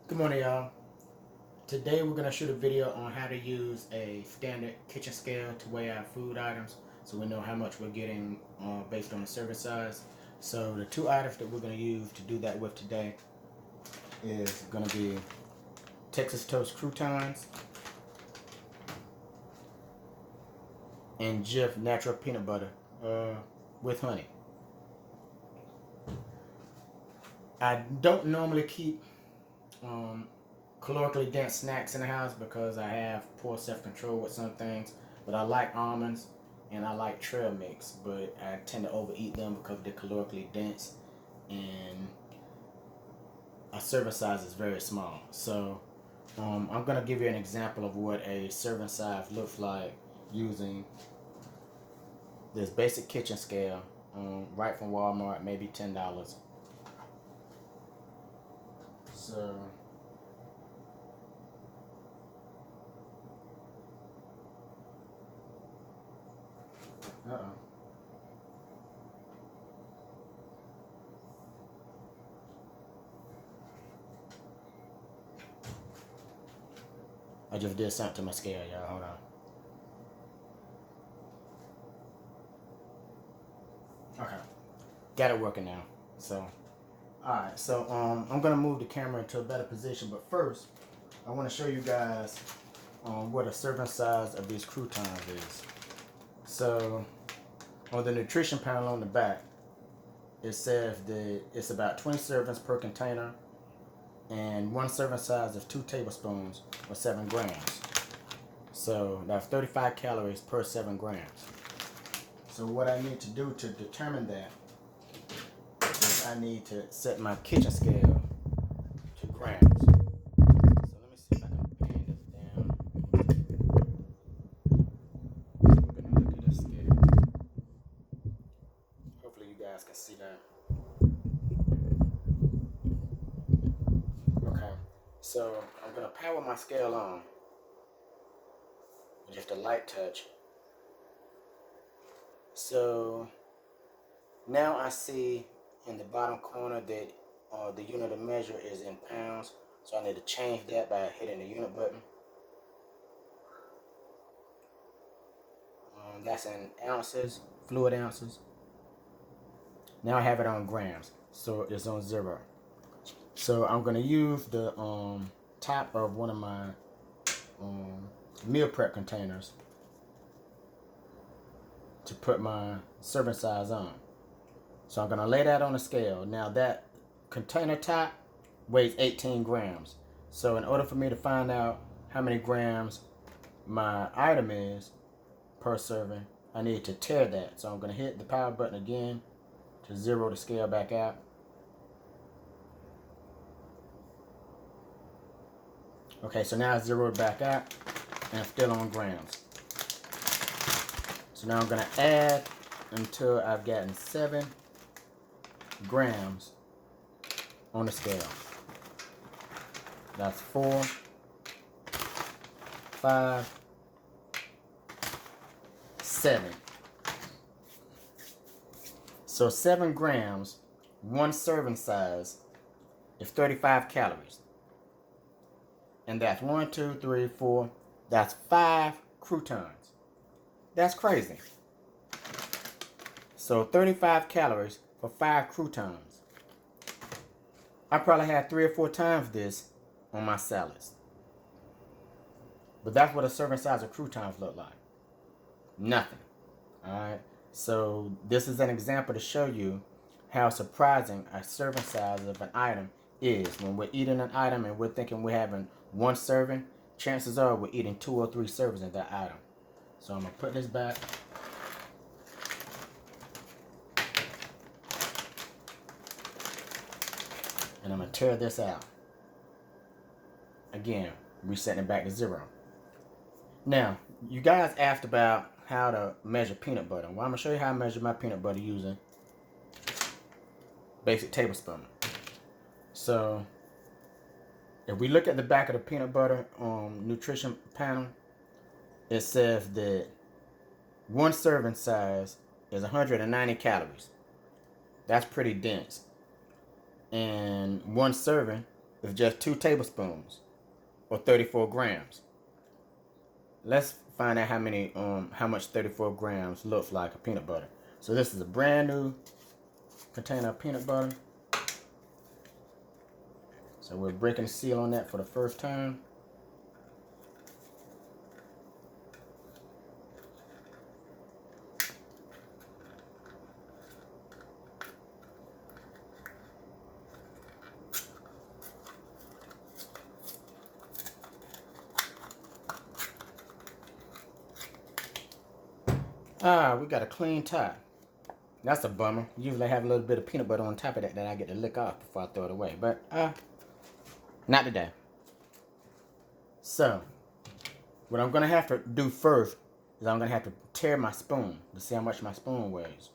Good morning, y'all. Today we're going to shoot a video on how to use a standard kitchen scale to weigh our food items so we know how much we're getting based on the serving size. So the two items that we're going to use to do that with today is going to be Texas Toast croutons and Jif natural peanut butter with honey. I don't normally keep um, calorically dense snacks in the house because I have poor self-control with some things. But I like almonds and I like trail mix, but I tend to overeat them because they're calorically dense and our serving size is very small. So I'm gonna give you an example of what a serving size looks like using this basic kitchen scale, right from Walmart, maybe $10. So uh-oh. I just did something to my scale, y'all. Hold on. Okay, got it working now. So, all right. So, I'm gonna move the camera into a better position, but first, I want to show you guys what a serving size of these croutons is. So, on the nutrition panel on the back, it says that it's about 20 servings per container, and one serving size of 2 tablespoons or 7 grams. So that's 35 calories per 7 grams. So what I need to do to determine that is I need to set my kitchen scale to grams. So let me see if I can pan this down. We're gonna look at this scale. Hopefully you guys can see that. Okay. So I'm gonna power my scale on with just a light touch. So now I see in the bottom corner that the unit of measure is in pounds. So I need to change that by hitting the unit button. That's in ounces, fluid ounces. Now I have it on grams, so it's on 0. So I'm gonna use the top of one of my meal prep containers to put my serving size on. So I'm gonna lay that on the scale. Now that container top weighs 18 grams. So in order for me to find out how many grams my item is per serving, I need to tare that. So I'm gonna hit the power button again to 0 the scale back out. Okay, so now it's 0 back out and I'm still on grams. So now I'm gonna add until I've gotten 7 grams on the scale. That's 4, 5, 7. So 7 grams, one serving size, is 35 calories. And that's 1, 2, 3, 4. That's 5 croutons. That's crazy. So 35 calories for 5 croutons. I probably had 3 or 4 times this on my salads. But that's what a serving size of croutons look like. Nothing. Alright. So this is an example to show you how surprising a serving size of an item is. When we're eating an item and we're thinking we're having one serving, chances are we're eating 2 or 3 servings of that item. So I'm going to put this back. And I'm going to tear this out. Again, resetting it back to 0. Now, you guys asked about how to measure peanut butter. Well, I'm going to show you how I measure my peanut butter using basic tablespoon. So, if we look at the back of the peanut butter nutrition panel, it says that one serving size is 190 calories. That's pretty dense. And one serving with just 2 tablespoons or 34 grams. Let's find out how much 34 grams looks like of peanut butter. So this is a brand new container of peanut butter. So we're breaking the seal on that for the first time. We got a clean top. That's a bummer. Usually I have a little bit of peanut butter on top of that I get to lick off before I throw it away. But not today. So what I'm gonna have to do first is I'm gonna have to tear my spoon to see how much my spoon weighs.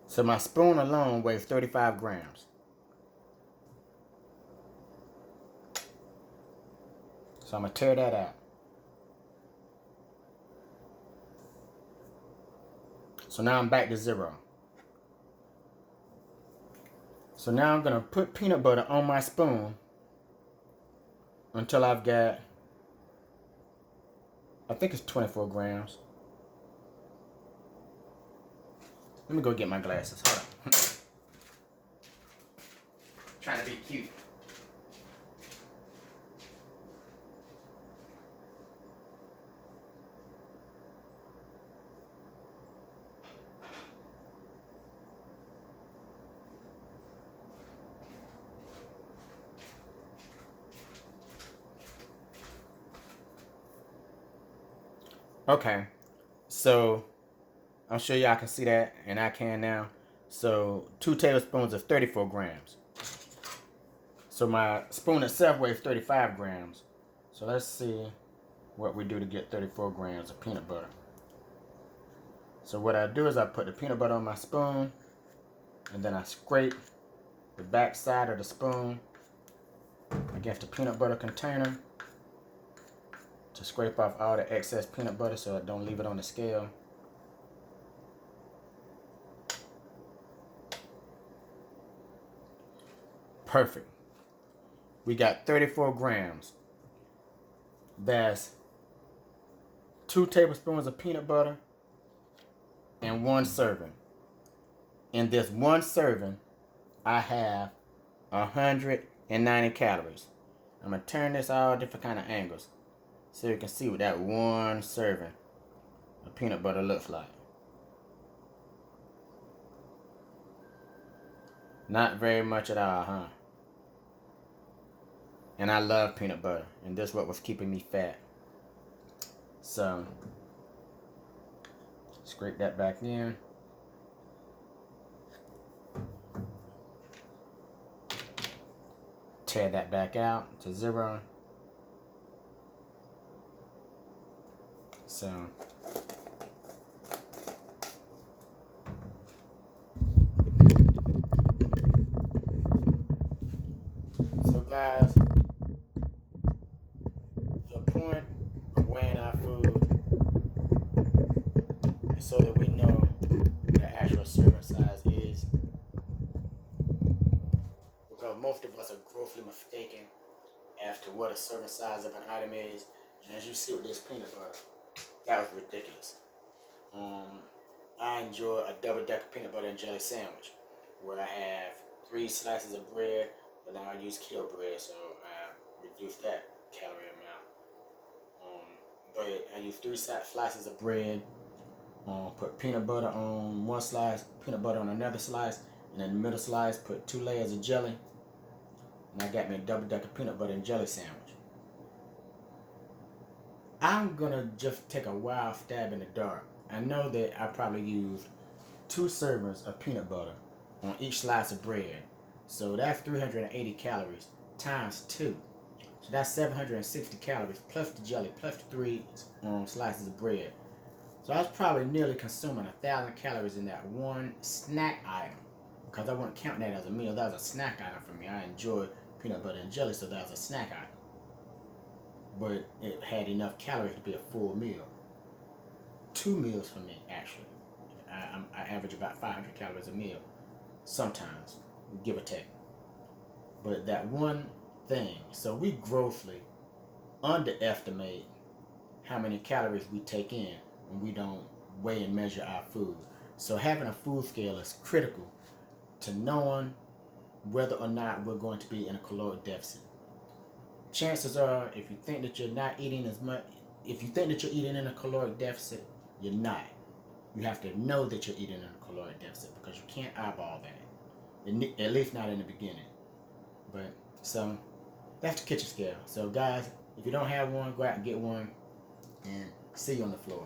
So my spoon alone weighs 35 grams. So I'm gonna tear that out. So now I'm back to 0. So now I'm gonna put peanut butter on my spoon until I've got, I think it's 24 grams. Let me go get my glasses. Hold on. Trying to be cute. Okay, so I'm sure y'all can see that, and I can now. So 2 tablespoons of 34 grams. So my spoon itself weighs 35 grams. So let's see what we do to get 34 grams of peanut butter. So what I do is I put the peanut butter on my spoon, and then I scrape the back side of the spoon against the peanut butter container to scrape off all the excess peanut butter so I don't leave it on the scale. Perfect. We got 34 grams. That's 2 tablespoons of peanut butter and 1 serving. In this 1 serving, I have 190 calories. I'm going to turn this all different kind of angles so you can see what that 1 serving of peanut butter looks like. Not very much at all, huh? And I love peanut butter, and this is what was keeping me fat. So, scrape that back in. Tear that back out to 0. So guys, the point of weighing our food is so that we know the actual serving size is, because most of us are grossly mistaken as to what a serving size of an item is. And as you see with this peanut butter, that was ridiculous. I enjoy a double-decker peanut butter and jelly sandwich where I have 3 slices of bread, but now I use keto bread, so I reduce that calorie amount. But I use 3 slices of bread, put peanut butter on one slice, peanut butter on another slice, and in the middle slice put 2 layers of jelly, and I got me a double-decker peanut butter and jelly sandwich. I'm gonna just take a wild stab in the dark. I know that I probably used 2 servings of peanut butter on each slice of bread. So that's 380 calories times 2. So that's 760 calories plus the jelly plus the 3 slices of bread. So I was probably nearly consuming 1,000 calories in that one snack item, because I wasn't counting that as a meal. That was a snack item for me. I enjoy peanut butter and jelly, so that was a snack item. But it had enough calories to be a full meal. 2 meals for me, actually. I average about 500 calories a meal, sometimes, give or take. But that one thing, so we grossly underestimate how many calories we take in when we don't weigh and measure our food. So having a food scale is critical to knowing whether or not we're going to be in a caloric deficit. Chances are, if you think that you're not eating as much, if you think that you're eating in a caloric deficit, you're not. You have to know that you're eating in a caloric deficit because you can't eyeball that, at least not in the beginning. But so that's the kitchen scale. So guys, if you don't have one, go out and get one, and see you on the floor.